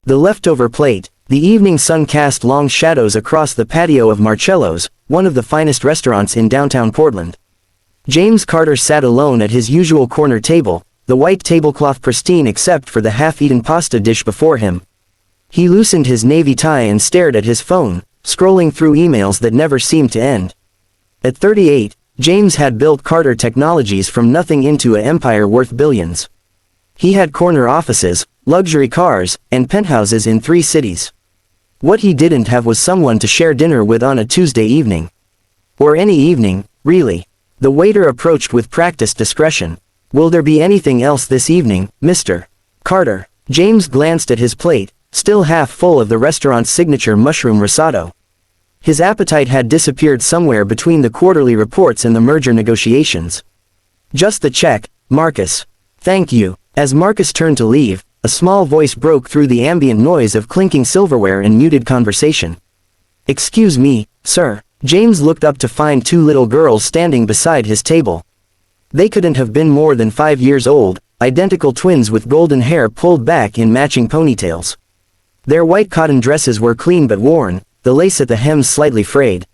The leftover plate. The evening sun cast long shadows across the patio of Marcello's, one of the finest restaurants in downtown Portland. James Carter sat alone at his usual corner table, the white tablecloth pristine except for the half-eaten pasta dish before him. He loosened his navy tie and stared at his phone, scrolling through emails that never seemed to end. At 38, James had built Carter Technologies from nothing into an empire worth billions. He had corner offices, luxury cars, and penthouses in 3 cities. What he didn't have was someone to share dinner with on a Tuesday evening. Or any evening, really. The waiter approached with practiced discretion. "Will there be anything else this evening, Mr. Carter?" James glanced at his plate, still half full of the restaurant's signature mushroom risotto. His appetite had disappeared somewhere between the quarterly reports and the merger negotiations. "Just the check, Marcus." "Thank you." As Marcus turned to leave, a small voice broke through the ambient noise of clinking silverware and muted conversation. "Excuse me, sir." James looked up to find 2 little girls standing beside his table. They couldn't have been more than 5 years old, identical twins with golden hair pulled back in matching ponytails. Their white cotton dresses were clean but worn, the lace at the hems slightly frayed.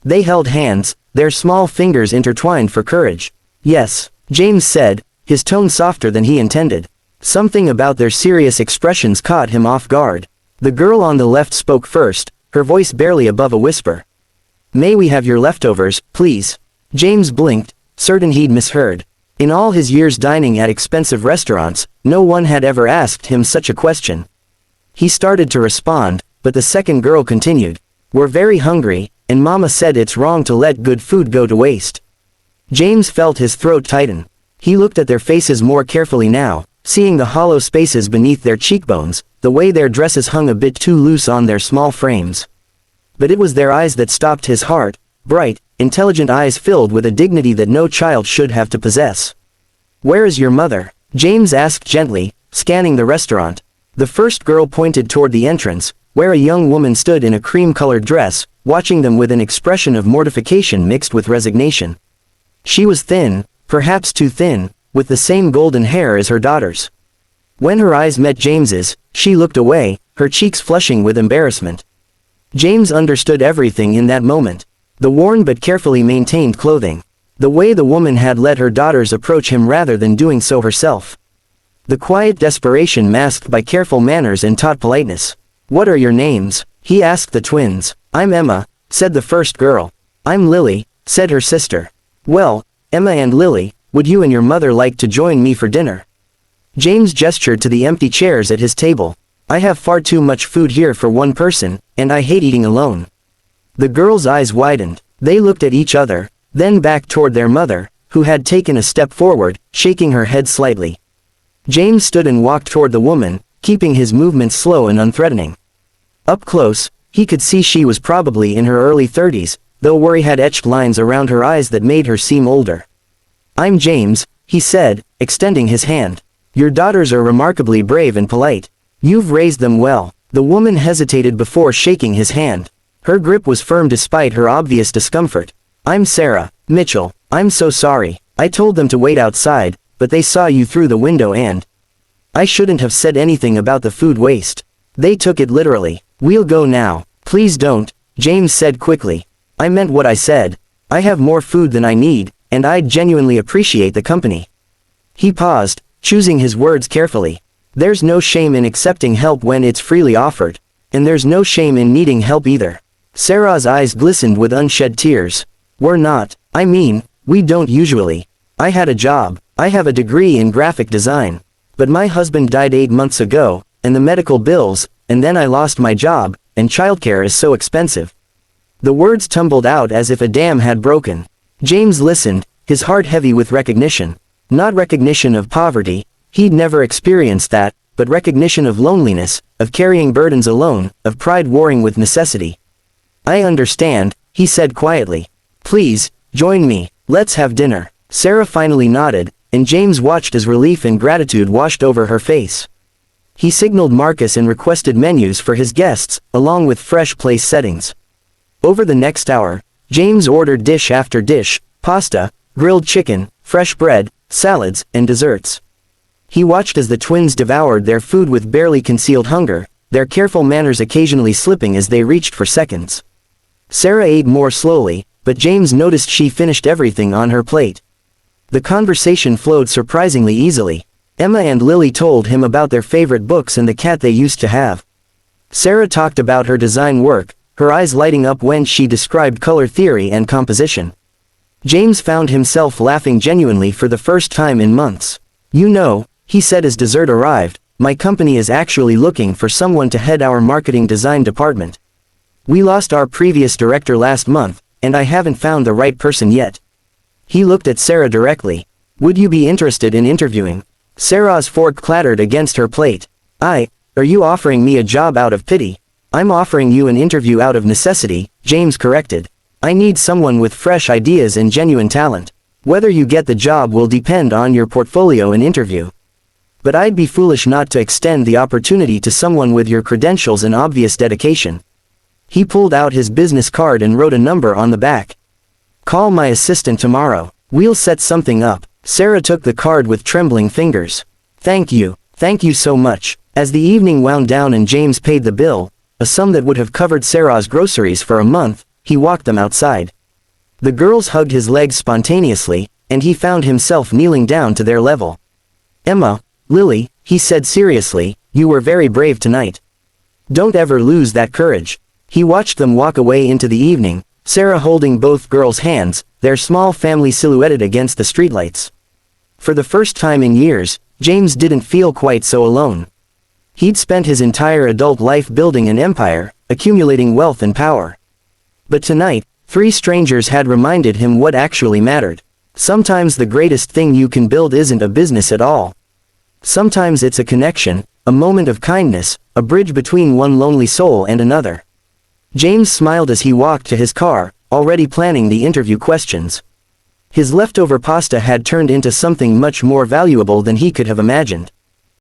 They held hands, their small fingers intertwined for courage. "Yes," James said, his tone softer than he intended. Something about their serious expressions caught him off guard. The girl on the left spoke first, her voice barely above a whisper. "May we have your leftovers, please?" James blinked, certain he'd misheard. In all his years dining at expensive restaurants, no one had ever asked him such a question. He started to respond, but the second girl continued. "We're very hungry, and Mama said it's wrong to let good food go to waste." James felt his throat tighten. He looked at their faces more carefully now, seeing the hollow spaces beneath their cheekbones, the way their dresses hung a bit too loose on their small frames. But it was their eyes that stopped his heart, bright, intelligent eyes filled with a dignity that no child should have to possess. "Where is your mother?" James asked gently, scanning the restaurant. The first girl pointed toward the entrance, where a young woman stood in a cream-colored dress, watching them with an expression of mortification mixed with resignation. She was thin, perhaps too thin, with the same golden hair as her daughters. When her eyes met James's, she looked away, her cheeks flushing with embarrassment. James understood everything in that moment. The worn but carefully maintained clothing. The way the woman had let her daughters approach him rather than doing so herself. The quiet desperation masked by careful manners and taught politeness. "What are your names?" he asked the twins. "I'm Emma," said the first girl. "I'm Lily," said her sister. "Well, Emma and Lily, would you and your mother like to join me for dinner?" James gestured to the empty chairs at his table. "I have far too much food here for one person, and I hate eating alone." The girls' eyes widened. They looked at each other, then back toward their mother, who had taken a step forward, shaking her head slightly. James stood and walked toward the woman, keeping his movements slow and unthreatening. Up close, he could see she was probably in her early 30s, though worry had etched lines around her eyes that made her seem older. "I'm James," he said, extending his hand. "Your daughters are remarkably brave and polite. You've raised them well." The woman hesitated before shaking his hand. Her grip was firm despite her obvious discomfort. "I'm Sarah Mitchell. I'm so sorry. I told them to wait outside, but they saw you through the window and I shouldn't have said anything about the food waste. They took it literally." "We'll go now." "Please don't," James said quickly. "I meant what I said. I have more food than I need, and I'd genuinely appreciate the company." He paused, choosing his words carefully. There's no shame in accepting help when it's freely offered. And there's no shame in needing help either. Sarah's eyes glistened with unshed tears. "We're not. I mean, we don't usually. I had a job. I have a degree in graphic design. But my husband died 8 months ago, and the medical bills, and then I lost my job, and childcare is so expensive." The words tumbled out as if a dam had broken. James listened, his heart heavy with recognition. Not recognition of poverty, he'd never experienced that, but recognition of loneliness, of carrying burdens alone, of pride warring with necessity. "I understand," he said quietly. "Please, join me, let's have dinner." Sarah finally nodded, and James watched as relief and gratitude washed over her face. He signaled Marcus and requested menus for his guests, along with fresh place settings. Over the next hour, James ordered dish after dish, pasta, grilled chicken, fresh bread, salads, and desserts. He watched as the twins devoured their food with barely concealed hunger, their careful manners occasionally slipping as they reached for seconds. Sarah ate more slowly, but James noticed she finished everything on her plate. The conversation flowed surprisingly easily. Emma and Lily told him about their favorite books and the cat they used to have. Sarah talked about her design work, her eyes lighting up when she described color theory and composition. James found himself laughing genuinely for the first time in months. "You know," he said as dessert arrived, "my company is actually looking for someone to head our marketing design department. We lost our previous director last month, and I haven't found the right person yet." He looked at Sarah directly. "Would you be interested in interviewing?" Sarah's fork clattered against her plate. Are you offering me a job out of pity?" "I'm offering you an interview out of necessity," James corrected. "I need someone with fresh ideas and genuine talent. Whether you get the job will depend on your portfolio and interview. But I'd be foolish not to extend the opportunity to someone with your credentials and obvious dedication." He pulled out his business card and wrote a number on the back. "Call my assistant tomorrow. We'll set something up." Sarah took the card with trembling fingers. Thank you so much." As the evening wound down and James paid the bill, a sum that would have covered Sarah's groceries for a month, he walked them outside. The girls hugged his legs spontaneously, and he found himself kneeling down to their level. "Emma, Lily," he said seriously, "you were very brave tonight. Don't ever lose that courage." He watched them walk away into the evening, Sarah holding both girls' hands, their small family silhouetted against the streetlights. For the first time in years, James didn't feel quite so alone. He'd spent his entire adult life building an empire, accumulating wealth and power. But tonight, three strangers had reminded him what actually mattered. Sometimes the greatest thing you can build isn't a business at all. Sometimes it's a connection, a moment of kindness, a bridge between one lonely soul and another. James smiled as he walked to his car, already planning the interview questions. His leftover pasta had turned into something much more valuable than he could have imagined.